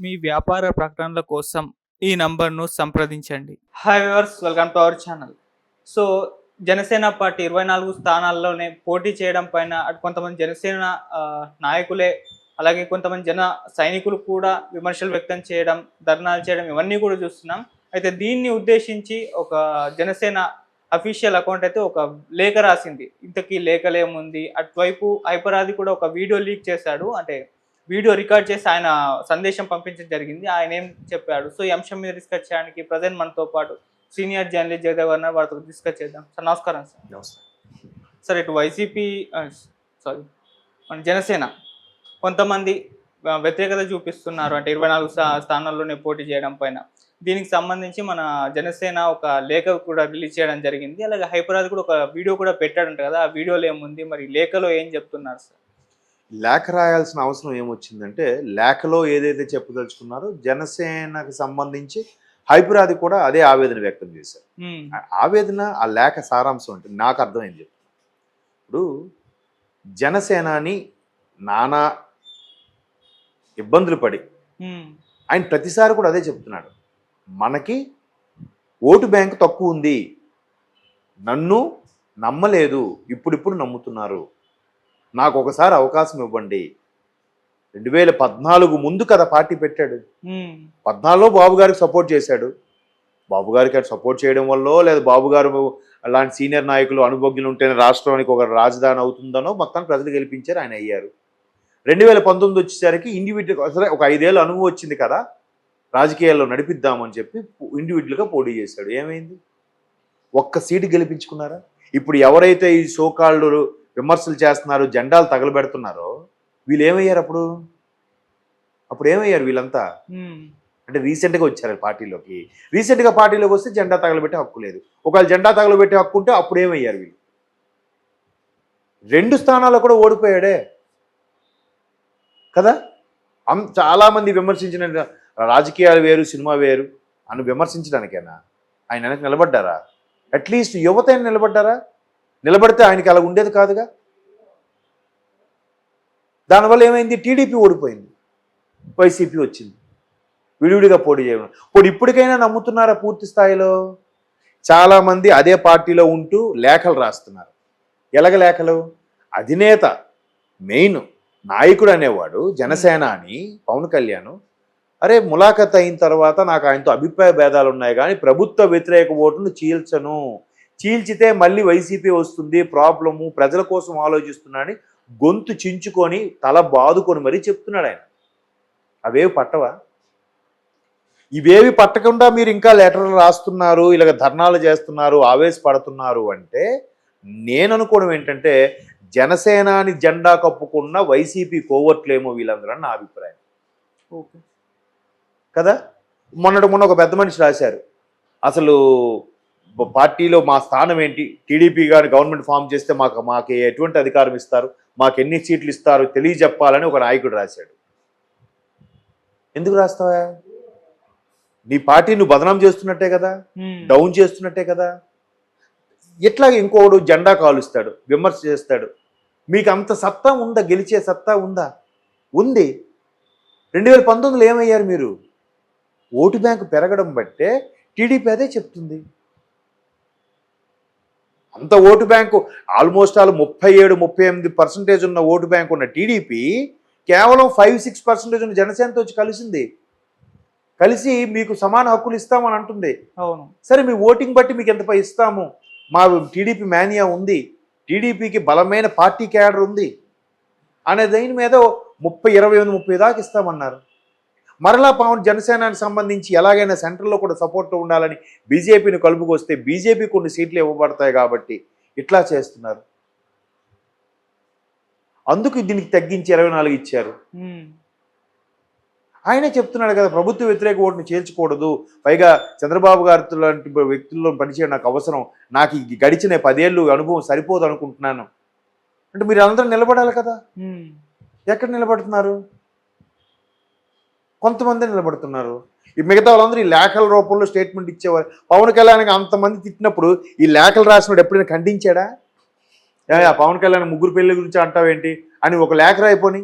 మీ వ్యాపార ప్రకటనల కోసం ఈ నంబర్ను సంప్రదించండి. Hi viewers, welcome to our channel. So, Janasena party 24 స్థానాల్లోనే పోటీ చేయడం పైన అటు కొంతమంది జనసేన నాయకులే, అలాగే కొంతమంది సైనికులు కూడా విమర్శలు వ్యక్తం చేయడం, ధర్నాలు చేయడం ఇవన్నీ కూడా చూస్తున్నాం. అయితే దీన్ని ఉద్దేశించి ఒక జనసేన అఫీషియల్ అకౌంట్ అయితే ఒక లేఖ రాసింది. ఇంతకీ లేఖలేముంది? అటువైపు హైపరాది కూడా ఒక వీడియో లీక్ చేశాడు. అంటే వీడియో రికార్డ్ చేసి ఆయన సందేశం పంపించడం జరిగింది. ఆయన ఏం చెప్పాడు? సో, ఈ అంశం మీద డిస్కస్ చేయడానికి ప్రెజెంట్ మనతో పాటు సీనియర్ జర్నలిస్ట్ జగదేవ్ గారు ఉన్నారు. వారితో డిస్కస్ చేద్దాం. సార్ నమస్కారం సార్. నమస్తే. సార్, ఇటు వైసీపీ సారీ మన జనసేన కొంతమంది వ్యతిరేకత చూపిస్తున్నారు. అంటే 24 స్థానాల్లోనే పోటీ చేయడం పైన. దీనికి సంబంధించి మన జనసేన ఒక లేఖ కూడా రిలీజ్ చేయడం జరిగింది. అలాగే హైపరాది కూడా ఒక వీడియో కూడా పెట్టాడంట కదా! ఆ వీడియోలో ఏముంది? మరి లేఖలో ఏం చెప్తున్నారు సార్? లేఖ రాయాల్సిన అవసరం ఏమొచ్చిందంటే, లేఖలో ఏదైతే చెప్పదలుచుకున్నారో జనసేనకు సంబంధించి హైపరాది కూడా అదే ఆవేదన వ్యక్తం చేశారు. ఆవేదన ఆ లేఖ సారాంశం అంటే నాకు అర్థమైంది. ఇప్పుడు జనసేనాని నానా ఇబ్బందులు పడి ఆయన ప్రతిసారి కూడా అదే చెప్తున్నాడు, మనకి ఓటు బ్యాంకు తక్కువ ఉంది, నన్ను నమ్మలేదు, ఇప్పుడిప్పుడు నమ్ముతున్నారు, నాకు ఒకసారి అవకాశం ఇవ్వండి. 2014 ముందు కదా పార్టీ పెట్టాడు. 14లో బాబు గారికి సపోర్ట్ చేశాడు. బాబు గారికి సపోర్ట్ చేయడం వల్ల, లేదా బాబు గారు అలాంటి సీనియర్ నాయకులు అనుభవజ్ఞులు ఉంటేనే రాష్ట్రానికి ఒక రాజధాని అవుతుందనో మొత్తాన్ని ప్రజలు గెలిపించారు, ఆయన అయ్యారు. 2019 వచ్చేసరికి ఇండివిజువల్ సరే ఒక 5 ఏళ్ళ అనుభవం వచ్చింది కదా, రాజకీయాల్లో నడిపిద్దామని చెప్పి ఇండివిజువల్గా పోటీ చేశాడు. ఏమైంది? ఒక్క సీటు గెలిపించుకున్నారా? ఇప్పుడు ఎవరైతే ఈ సోకాళ్ళు విమర్శలు చేస్తున్నారు, జెండాలు తగలబెడుతున్నారో వీళ్ళు ఏమయ్యారు? అప్పుడు ఏమయ్యారు వీళ్ళంతా? అంటే రీసెంట్గా వచ్చారు పార్టీలోకి. రీసెంట్గా పార్టీలోకి వస్తే జెండా తగలబెట్టే హక్కు లేదు. ఒకవేళ జెండా తగలబెట్టే హక్కు ఉంటే అప్పుడు ఏమయ్యారు వీళ్ళు? 2 స్థానాల్లో కూడా ఓడిపోయాడే కదా. చాలామంది విమర్శించిన రాజకీయాలు వేరు, సినిమా వేరు అని విమర్శించడానికైనా ఆయన వెనక నిలబడ్డారా? అట్లీస్ట్ యువత అయినా నిలబడ్డారా? నిలబడితే ఆయనకి అలా ఉండేది కాదుగా. దానివల్ల ఏమైంది? టీడీపీ ఓడిపోయింది, వైసీపీ వచ్చింది, విడివిడిగా పోటీ చేయడం. ఇప్పటికైనా నమ్ముతున్నారా పూర్తి స్థాయిలో? చాలామంది అదే పార్టీలో ఉంటూ లేఖలు రాస్తున్నారు. ఎలాగ లేఖలు? అధినేత మెయిన్ నాయకుడు అనేవాడు జనసేన అని పవన్ కళ్యాణ్, అరే ములాఖత్ అయిన తర్వాత నాకు ఆయనతో అభిప్రాయ భేదాలు ఉన్నాయి కానీ ప్రభుత్వ వ్యతిరేక ఓటును చీల్చితే మళ్ళీ వైసీపీ వస్తుంది, ప్రాబ్లము, ప్రజల కోసం ఆలోచిస్తున్నాడని గొంతు చించుకొని తల బాదుకొని మరీ చెప్తున్నాడు ఆయన. అవేవి పట్టవా? ఇవేవి పట్టకుండా మీరు ఇంకా లెటర్లు రాస్తున్నారు, ఇలాగ ధర్నాలు చేస్తున్నారు, ఆవేశపడుతున్నారు అంటే నేను అనుకోవడం ఏంటంటే జనసేనాని జెండా కప్పుకున్న వైసీపీ కోవర్ట్లేమో వీళ్ళందరూ నా అభిప్రాయం. ఓకే కదా. మొన్న ఒక పెద్ద మనిషి రాశారు, అసలు పార్టీలో మా స్థానం ఏంటి, టీడీపీ గారు గవర్నమెంట్ ఫామ్ చేస్తే మాకు ఎటువంటి అధికారం ఇస్తారు, మాకు ఎన్ని సీట్లు ఇస్తారు తెలియజెప్పాలని ఒక నాయకుడు రాశాడు. ఎందుకు రాస్తావా? నీ పార్టీ నువ్వు బదనాం చేస్తున్నట్టే కదా, డౌన్ చేస్తున్నట్టే కదా. ఇట్లాగే ఇంకోడు జెండా కాలుస్తాడు, విమర్శ చేస్తాడు. మీకు అంత సత్తా ఉందా? గెలిచే సత్తా ఉందా? ఉంది. 2019లో ఏమయ్యారు మీరు? ఓటు బ్యాంకు పెరగడం బట్టే టీడీపీ అదే చెప్తుంది. అంత ఓటు బ్యాంకు ఆల్మోస్ట్ 37-38% ఉన్న ఓటు బ్యాంకు ఉన్న టీడీపీ కేవలం 5-6% ఉన్న జనసేనతో వచ్చి కలిసి మీకు సమాన హక్కులు ఇస్తామని అంటుంది. అవును. సరే, మీ ఓటింగ్ బట్టి మీకు ఎంత ఇస్తాము, మా టీడీపీ మేనియా ఉంది, టీడీపీకి బలమైన పార్టీ క్యాడర్ ఉంది అనే దీని మీద 30 దాకా ఇస్తామన్నారు. మరలా పవన్ జనసేనానికి సంబంధించి ఎలాగైనా సెంట్రల్లో కూడా సపోర్ట్ ఉండాలని బీజేపీని కలుపుకొస్తే బీజేపీ కొన్ని సీట్లు ఇవ్వబడతాయి కాబట్టి ఇట్లా చేస్తున్నారు. అందుకు దీనికి తగ్గించి 24 ఇచ్చారు. ఆయనే చెప్తున్నాడు కదా, ప్రభుత్వ వ్యతిరేక ఓటుని చేర్చకూడదు, పైగా చంద్రబాబు గారి లాంటి వ్యక్తుల్లో పనిచేయడం నాకు అవసరం, నాకు ఈ గడిచిన 10 ఏళ్ళు అనుభవం సరిపోదు అనుకుంటున్నాను అంటే మీరు అందరూ నిలబడాలి కదా. ఎక్కడ నిలబడుతున్నారు? కొంతమంది నిలబడుతున్నారు. ఈ మిగతా వాళ్ళందరూ ఈ లేఖల రూపంలో స్టేట్మెంట్ ఇచ్చేవారు. పవన్ కళ్యాణ్కి అంతమంది తిట్టినప్పుడు ఈ లేఖలు రాసినప్పుడు ఎప్పుడైనా ఖండించాడా? పవన్ కళ్యాణ్ ముగ్గురు పెళ్లి గురించి అంటావేంటి అని ఒక లేఖ రాయిపోని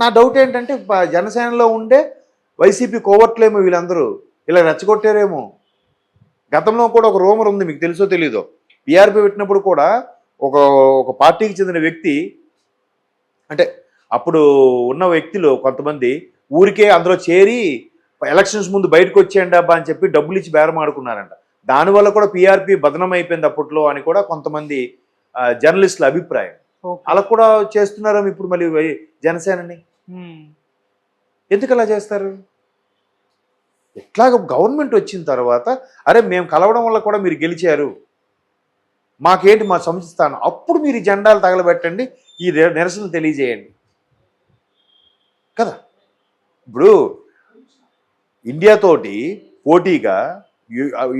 నా డౌట్ ఏంటంటే జనసేనలో ఉండే వైసీపీ కోవర్ట్లేమో వీళ్ళందరూ ఇలా రెచ్చగొట్టారేమో. గతంలో కూడా ఒక రూమర్ ఉంది, మీకు తెలుసో తెలీదో. పీఆర్పీ పెట్టినప్పుడు కూడా ఒక ఒక పార్టీకి చెందిన వ్యక్తి, అంటే అప్పుడు ఉన్న వ్యక్తులు కొంతమంది ఊరికే అందులో చేరి ఎలక్షన్స్ ముందు బయటకు వచ్చేయండి అబ్బా అని చెప్పి డబ్బులు ఇచ్చి బేరం ఆడుకున్నారంట. దానివల్ల కూడా పీఆర్పీ బదనం అయిపోయింది అప్పట్లో అని కూడా కొంతమంది జర్నలిస్టుల అభిప్రాయం. అలా కూడా చేస్తున్నారా ఇప్పుడు మళ్ళీ జనసేనని? ఎందుకు అలా చేస్తారు? ఎట్లాగ గవర్నమెంట్ వచ్చిన తర్వాత అరే మేము కలవడం వల్ల కూడా మీరు గెలిచారు, మాకేంటి మా సంస్థానం, అప్పుడు మీరు ఈ జెండాలు తగలబెట్టండి, ఈ నిరసనలు తెలియజేయండి కదా. ఇప్పుడు ఇండియాతోటి పోటీగా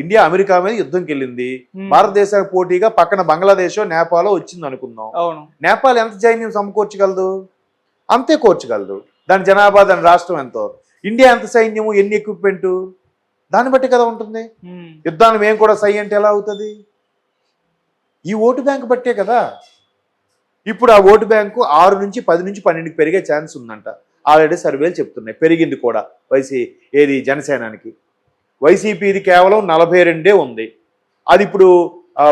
ఇండియా అమెరికా మీద యుద్ధంకి వెళ్ళింది, భారతదేశానికి పోటీగా పక్కన బంగ్లాదేశ్ నేపాల్ వచ్చింది అనుకుందాం. నేపాల్ ఎంత సైన్యం సమకూర్చగలదు? అంతే కూర్చగలదు. దాని జనాభా, దాని రాష్ట్రం ఎంతో. ఇండియా ఎంత సైన్యము, ఎన్ని ఎక్విప్మెంటు, దాన్ని బట్టి కదా ఉంటుంది. యుద్ధాన్ని మేము కూడా సై అంటే ఎలా అవుతుంది? ఈ ఓటు బ్యాంకు బట్టే కదా. ఇప్పుడు ఆ ఓటు బ్యాంకు 6 నుంచి 10 నుంచి 12కి పెరిగే ఛాన్స్ ఉందంట. ఆల్రెడీ సర్వేలు చెప్తున్నాయి పెరిగింది కూడా. ఏది జనసేనానికి. వైసీపీది కేవలం 42 ఉంది. అది ఇప్పుడు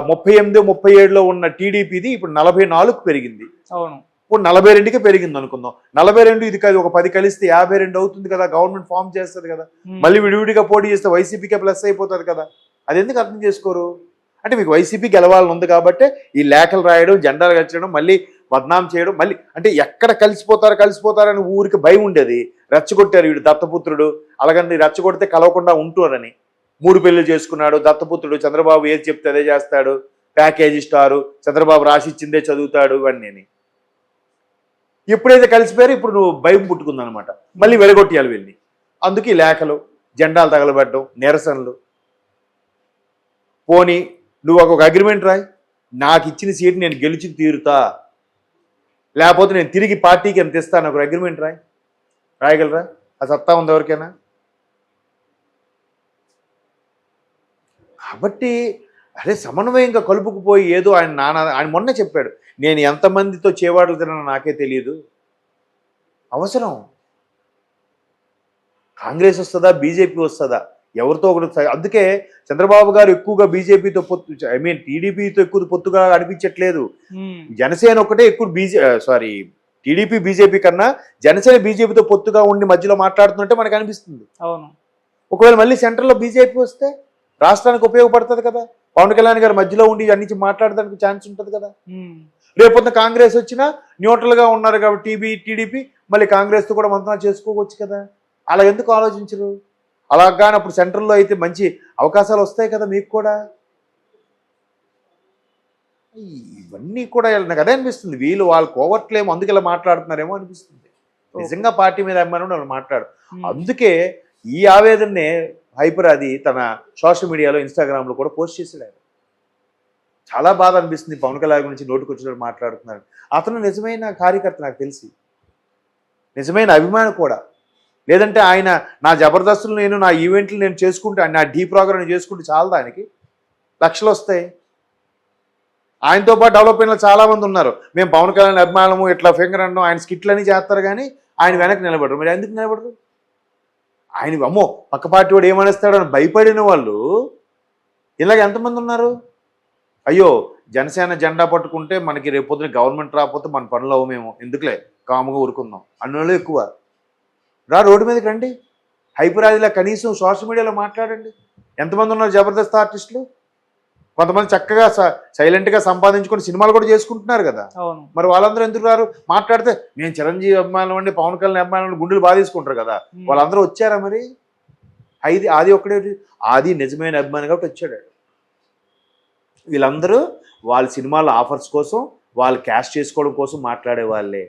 38, 37లో ఉన్న టీడీపీది ఇప్పుడు 44కు పెరిగింది. అవును, ఇప్పుడు 42కి పెరిగింది అనుకుందాం. 42 ఇది కాదు, ఒక 10 కలిస్తే 52 అవుతుంది కదా. గవర్నమెంట్ ఫామ్ చేస్తుంది కదా. మళ్ళీ విడివిడిగా పోటీ చేస్తే వైసీపీకే ప్లస్ అయిపోతుంది కదా. అది ఎందుకు అర్థం చేసుకోరు? అంటే మీకు వైసీపీ గెలవాలని ఉంది కాబట్టి ఈ లేఖలు రాయడం, జెండాలు కట్టడం, మళ్ళీ బద్నాం చేయడం, మళ్ళీ అంటే ఎక్కడ కలిసిపోతారని ఊరికి భయం ఉండేది. రెచ్చగొట్టారు, వీడు దత్తపుత్రుడు, అలాగని రెచ్చగొడితే కలవకుండా ఉంటారని. 3 పెళ్లి చేసుకున్నాడు దత్తపుత్రుడు, చంద్రబాబు ఏది చెప్తే అదే చేస్తాడు, ప్యాకేజీ స్టారు, చంద్రబాబు రాసిచ్చిందే చదువుతాడు ఇవన్నీ. ఎప్పుడైతే కలిసిపోయారో ఇప్పుడు నువ్వు భయం పుట్టుకుందనమాట. మళ్ళీ వెలగొట్టియాలి వెళ్ళి. అందుకు ఈ లేఖలు, జెండాలు తగలబెట్టడం, నిరసనలు. పోనీ నువ్వు ఒక అగ్రిమెంట్ రాయి, నాకు ఇచ్చిన సీటు నేను గెలిచి తీరుతా, లేకపోతే నేను తిరిగి పార్టీకి ఎంత ఇస్తాను, ఒక అగ్రిమెంట్ రాయగలరా? ఆ సత్తా ఉంది ఎవరికైనా? కాబట్టి అరే సమన్వయంగా కలుపుకుపోయి ఏదో ఆయన మొన్న చెప్పాడు, నేను ఎంతమందితో చేవాడలు తిన్నా నాకే తెలియదు. అవసరం కాంగ్రెస్ వస్తుందా, బీజేపీ వస్తుందా, ఎవరితో ఒకటి. అందుకే చంద్రబాబు గారు ఎక్కువగా బీజేపీతో పొత్తు, టీడీపీతో ఎక్కువ పొత్తుగా అనిపించట్లేదు. జనసేన ఒకటే ఎక్కువ టీడీపీ బీజేపీ కన్నా జనసేన బీజేపీతో పొత్తుగా ఉండి మధ్యలో మాట్లాడుతున్నట్టే మనకు అనిపిస్తుంది. అవును, ఒకవేళ మళ్ళీ సెంట్రల్లో బీజేపీ వస్తే రాష్ట్రానికి ఉపయోగపడుతుంది కదా. పవన్ కళ్యాణ్ గారు మధ్యలో ఉండి అన్ని మాట్లాడడానికి ఛాన్స్ ఉంటుంది కదా. రేపొద్దున కాంగ్రెస్ వచ్చినా న్యూట్రల్గా ఉన్నారు కాబట్టి టీడీపీ మళ్ళీ కాంగ్రెస్తో కూడా మంత్రాలు చేసుకోవచ్చు కదా. అలా ఎందుకు ఆలోచించరు? అలా కానీ అప్పుడు సెంట్రల్లో అయితే మంచి అవకాశాలు వస్తాయి కదా మీకు కూడా. ఇవన్నీ కూడా నాకు అదే అనిపిస్తుంది, వీళ్ళు వాళ్ళు కోవట్లేమో అందుకే ఇలా మాట్లాడుతున్నారేమో అనిపిస్తుంది. నిజంగా పార్టీ మీద అభిమానం వాళ్ళు మాట్లాడు. అందుకే ఈ ఆవేదననే హైపరాది తన సోషల్ మీడియాలో, ఇన్స్టాగ్రామ్లో కూడా పోస్ట్ చేశాడు. ఆయన చాలా బాధ అనిపిస్తుంది, పవన్ కళ్యాణ్ గురించి నోటుకొచ్చినట్టు మాట్లాడుతున్నారు. అతను నిజమైన కార్యకర్త, నాకు తెలిసి నిజమైన అభిమానం కూడా. లేదంటే ఆయన నా జబర్దస్తులు నేను నా ఈవెంట్లు నేను చేసుకుంటే, నా డీ ప్రోగ్రామ్ చేసుకుంటే చాలదా ఆయనకి? లక్షలు వస్తాయి. ఆయనతో పాటు డెవలప్ అయిన చాలామంది ఉన్నారు. మేము పవన్ కళ్యాణ్ అభిమానము ఇట్లా ఫింగర్ అనడం, ఆయన స్కిట్లని చేస్తారు కానీ ఆయన వెనక్కి నిలబడరు. మరి ఎందుకు నిలబడరు? ఆయన అమ్మో పక్క పార్టీ వాడు ఏమనేస్తాడు అని భయపడిన వాళ్ళు ఇలాగ ఎంతమంది ఉన్నారు? అయ్యో జనసేన జెండా పట్టుకుంటే మనకి రేపొద్దున గవర్నమెంట్ రాకపోతే మన పనులు అవ్వమేమో, ఎందుకులే కాముగా ఊరుకుందాం అన్నోళ్ళు ఎక్కువ. రోడ్డు మీదకి రండి, హైపరాదిలా కనీసం సోషల్ మీడియాలో మాట్లాడండి. ఎంతమంది ఉన్నారు జబర్దస్త్ ఆర్టిస్టులు? కొంతమంది చక్కగా సైలెంట్గా సంపాదించుకొని సినిమాలు కూడా చేసుకుంటున్నారు కదా. మరి వాళ్ళందరూ ఎందుకు రారు? మాట్లాడితే నేను చిరంజీవి అభిమానం అండి, పవన్ కళ్యాణ్ అభిమానం, గుండెలు బాధేసుకుంటారు కదా. వాళ్ళందరూ వచ్చారా? మరి ఆది ఒక్కడే, ఆది నిజమైన అభిమాని కాబట్టి వచ్చాడు. వీళ్ళందరూ వాళ్ళ సినిమాల ఆఫర్స్ కోసం, వాళ్ళు క్యాష్ చేసుకోవడం కోసం మాట్లాడే వాళ్ళే.